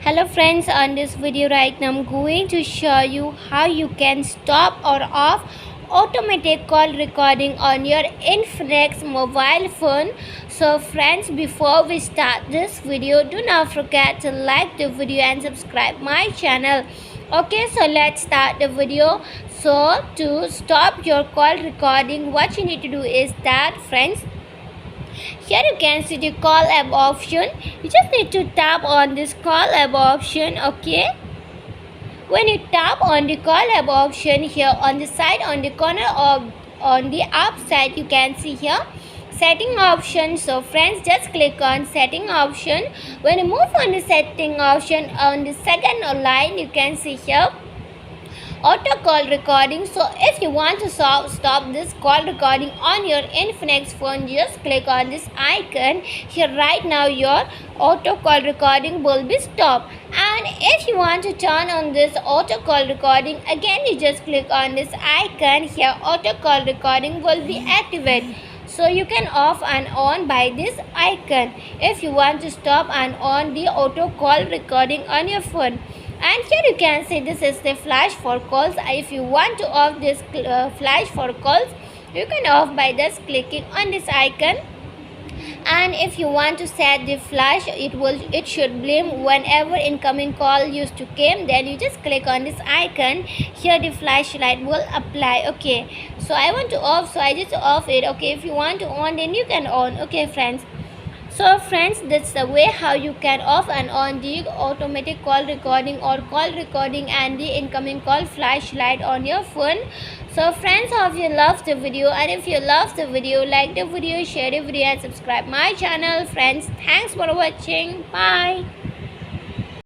Hello friends, on this video right now I'm going to show you how you can stop or off automatic call recording on your Infinix mobile phone. So friends, before we start this video, do not forget to like the video and subscribe my channel. Okay, so let's start the video. So to stop your call recording, what you need to do is that friends, here you can see the call app option. You just need to tap on this call app option. Okay, when you tap on the call app option, here on the side, on the corner of on the up side, you can see here setting option. So friends, just click on setting option. When you move on the setting option, on the second line, you can see here auto call recording. So if you want to stop this call recording on your Infinix phone, just click on this icon here. Right now your auto call recording will be stopped, and if you want to turn on this auto call recording, again you just click on this icon here. Auto call recording will be activated, so you can off and on by this icon if you want to stop and on the auto call recording on your phone. And here you can see this is the flash for calls. If you want to off this flash for calls, you can off by just clicking on this icon. And if you want to set the flash, it should blink whenever incoming call used to came, then you just click on this icon here. The flashlight will apply. Okay, so I want to off, so I just off it. Okay, if you want to on, then you can on. Okay friends, so friends, that's the way how you can off and on the automatic call recording or call recording and the incoming call flashlight on your phone. So friends, hope you love the video, and if you love the video, like the video, share the video and subscribe my channel. Friends, thanks for watching. Bye.